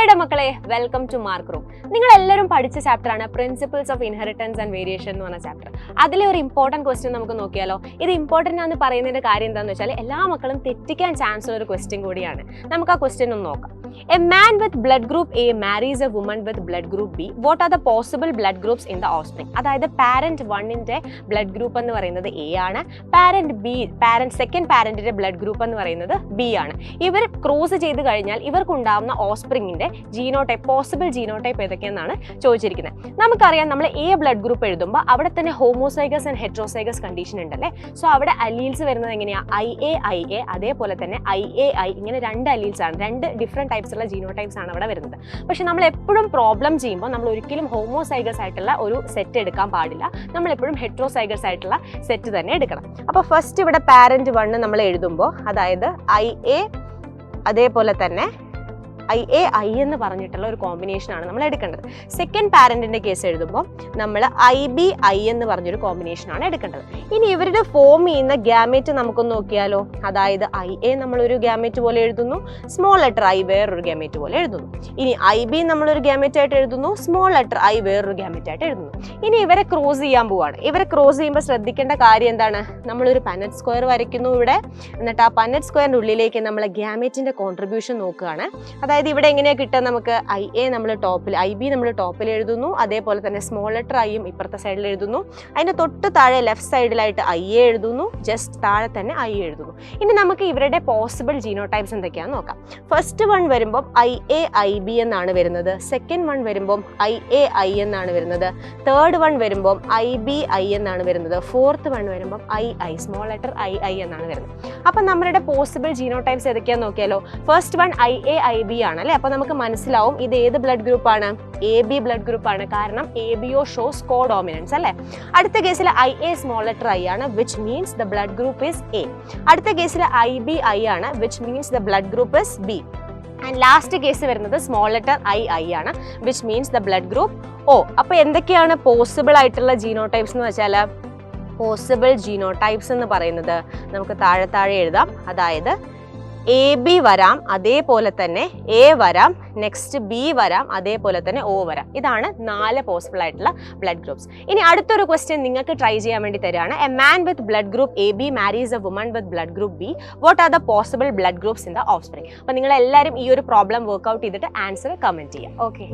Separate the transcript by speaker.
Speaker 1: Hello മക്കളെ, welcome two mark room. നിങ്ങൾ എല്ലാവരും പഠിച്ച ചാപ്റ്ററാണ് principles of inheritance and variation എന്ന് പറഞ്ഞ ചാപ്റ്റർ. അതിലെ ഒരു ഇമ്പോർട്ടന്റ് ക്വസ്റ്റ്യൻ നമുക്ക് നോക്കിയാലോ. ഇത് ഇമ്പോർട്ടന്റ് ആണെന്ന് പറയുന്നതിന്റെ കാര്യം എന്താണെന്ന് വെച്ചാൽ എല്ലാ മക്കളും തെറ്റിക്കാൻ ചാൻസ് ഉള്ള ഒരു ക്വസ്റ്റ്യൻ കൂടിയാണ്. നമുക്ക് ആ ക്വസ്റ്റ്യൻ ഒന്ന് നോക്കാം. A man with blood group A marries a woman with blood group B. What are the possible blood groups in the offspring? അതായത് പാരന്റ് വണ്ണിന്റെ ബ്ലഡ് ഗ്രൂപ്പ് എന്ന് പറയുന്നത് എ ആണ്, സെക്കൻഡ് പാരന്റിന്റെ ബ്ലഡ് ഗ്രൂപ്പ് എന്ന് പറയുന്നത് ബി ആണ്. ഇവർ ക്രോസ് ചെയ്ത് കഴിഞ്ഞാൽ ഇവർക്കുണ്ടാവുന്ന ഓഫ്സ്പ്രിംഗിന്റെ ജീനോടൈപ്പ്, പോസിബിൾ ജീനോടൈപ്പ് ഏതൊക്കെയെന്നാണ് ചോദിച്ചിരിക്കുന്നത്. നമുക്കറിയാം, നമ്മൾ എ ബ്ലഡ് ഗ്രൂപ്പ് എഴുതുമ്പോൾ അവിടെ തന്നെ ഹോമോസൈഗസ് ആൻഡ് ഹെട്രോസൈഗസ് കണ്ടീഷൻ ഉണ്ടല്ലേ. സോ അവിടെ അലീൽസ് വരുന്നത് എങ്ങനെയാണ്? ഐ എ അതേപോലെ തന്നെ ഐ ഇങ്ങനെ രണ്ട് അലീൽസ് ആണ്, രണ്ട് ഡിഫറെന്റ് ടൈപ്സ് ഉള്ള ജീനോടൈപ്സ് ആണ് അവിടെ വരുന്നത്. പക്ഷെ നമ്മൾ എപ്പോഴും പ്രോബ്ലം ചെയ്യുമ്പോൾ നമ്മൾ ഒരിക്കലും ഹോമോസൈഗസ് ആയിട്ടുള്ള ഒരു സെറ്റ് എടുക്കാൻ പാടില്ല. നമ്മൾ എപ്പോഴും ഹെട്രോസൈഗസ് ആയിട്ടുള്ള സെറ്റ് തന്നെ എടുക്കണം. അപ്പോൾ ഫസ്റ്റ് ഇവിടെ പാരന്റ് വണ്ണ് നമ്മൾ എഴുതുമ്പോൾ, അതായത് ഐ അതേപോലെ തന്നെ ഐ എന്ന് പറഞ്ഞിട്ടുള്ള ഒരു കോമ്പിനേഷനാണ് നമ്മൾ എടുക്കേണ്ടത്. സെക്കൻഡ് പാരന്റിന്റെ കേസ് എഴുതുമ്പോൾ നമ്മൾ ഐ എന്ന് പറഞ്ഞൊരു കോമ്പിനേഷനാണ് എടുക്കേണ്ടത്. ഇനി ഇവരുടെ ഫോം ചെയ്യുന്ന ഗ്യാമേറ്റ് നമുക്കൊന്ന് നോക്കിയാലോ. അതായത് ഐ നമ്മളൊരു ഗ്യാമേറ്റ് പോലെ എഴുതുന്നു, സ്മോൾ ലെറ്റർ ഐ വേറൊരു ഗ്യാമേറ്റ് പോലെ എഴുതുന്നു. ഇനി ഐ നമ്മളൊരു ഗ്യാമേറ്റ് ആയിട്ട് എഴുതുന്നു, സ്മോൾ ലെറ്റർ ഐ വേറൊരു ഗ്യാമേറ്റ് ആയിട്ട് എഴുതുന്നു. ഇനി ഇവരെ ക്രോസ് ചെയ്യാൻ പോവാണ്. ഇവരെ ക്രോസ് ചെയ്യുമ്പോൾ ശ്രദ്ധിക്കേണ്ട കാര്യം എന്താണ്? നമ്മളൊരു പനറ്റ് സ്ക്വയർ വരയ്ക്കുന്നു ഇവിടെ. എന്നിട്ട് ആ പനറ്റ് സ്ക്വയറിന്റെ ഉള്ളിലേക്ക് നമ്മൾ ഗ്യാമേറ്റിന്റെ കോൺട്രിബ്യൂഷൻ നോക്കുകയാണ്. അതായത് ഇവിടെ എങ്ങനെയാ കിട്ടുക നമുക്ക്? ഐ നമ്മൾ ടോപ്പിൽ, ബി നമ്മൾ ടോപ്പിൽ എഴുതുന്നു, അതേപോലെ തന്നെ സ്മോൾ ലെറ്റർ ഐയും ഇപ്പുറത്തെ സൈഡിൽ എഴുതുന്നു. അതിന്റെ തൊട്ട് താഴെ ലെഫ്റ്റ് സൈഡിലായിട്ട് എ എഴുതുന്നു, ജസ്റ്റ് താഴെ തന്നെ ഐ എഴുതുന്നു. ഇനി നമുക്ക് ഇവരുടെ പോസിബിൾ ജീനോടൈപ്സ് എന്തൊക്കെയാണെന്ന് നോക്കാം. ഫസ്റ്റ് വൺ വരുമ്പോൾ ഐ ബി എന്നാണ് വരുന്നത്. സെക്കൻഡ് വൺ വരുമ്പോൾ ഐ എന്നാണ് വരുന്നത്. തേർഡ് വൺ വരുമ്പോൾ ഐ എന്നാണ് വരുന്നത്. ഫോർത്ത് വൺ വരുമ്പോൾ ഐ സ്മോൾ ലെറ്റർ ഐ എന്നാണ് വരുന്നത്. അപ്പൊ നമ്മുടെ പോസിബിൾ ജീനോടൈപ്സ് ഏതൊക്കെയാന്ന് നോക്കിയാലോ. ഫസ്റ്റ് വൺ ഐ ബി ആണ് അല്ലെ. അപ്പൊ നമുക്ക് മനസ്സിലാവും ഇത് ഏത് ബ്ലഡ് ഗ്രൂപ്പ് ആണ്? എ ബി ബ്ലഡ് ഗ്രൂപ്പ് ആണ്. കാരണം എ ബി ഒ ഷോസ് കോഡോമിനൻസ് അല്ലെ. അടുത്ത കേസിൽ ഐ സ്മോൾ ലെറ്റർ ഐ ആണ്, which means the blood group is A. അടുത്ത കേസിൽ ഐ ആണ്, which means the blood group is B. And last case വരുന്നത് സ്മോൾ ലെറ്റർ ഐ ആണ്, which means the blood group O. അപ്പൊ എന്തൊക്കെയാണ് possible ആയിട്ടുള്ള ജീനോടൈപ്സ് എന്ന് വെച്ചാൽ, പോസിബിൾ ജീനോടൈപ്സ് എന്ന് പറയുന്നത് നമുക്ക് താഴെ എഴുതാം. അതായത് എ ബി വരാം, അതേപോലെ തന്നെ എ വരാം, നെക്സ്റ്റ് ബി വരാം, അതേപോലെ തന്നെ ഒ വരാം. ഇതാണ് 4 പോസിബിൾ ആയിട്ടുള്ള ബ്ലഡ് ഗ്രൂപ്പ്സ്. ഇനി അടുത്തൊരു ക്വസ്റ്റ്യൻ നിങ്ങൾക്ക് ട്രൈ ചെയ്യാൻ വേണ്ടി തരികയാണ്. A man with blood group A B marries a woman with blood group B. What are the possible blood groups in the offspring? അപ്പോൾ നിങ്ങൾ എല്ലാവരും ഈ ഒരു പ്രോബ്ലം വർക്ക്ഔട്ട് ചെയ്തിട്ട് ആൻസർ കമന്റ് ചെയ്യാം. ഓക്കെ.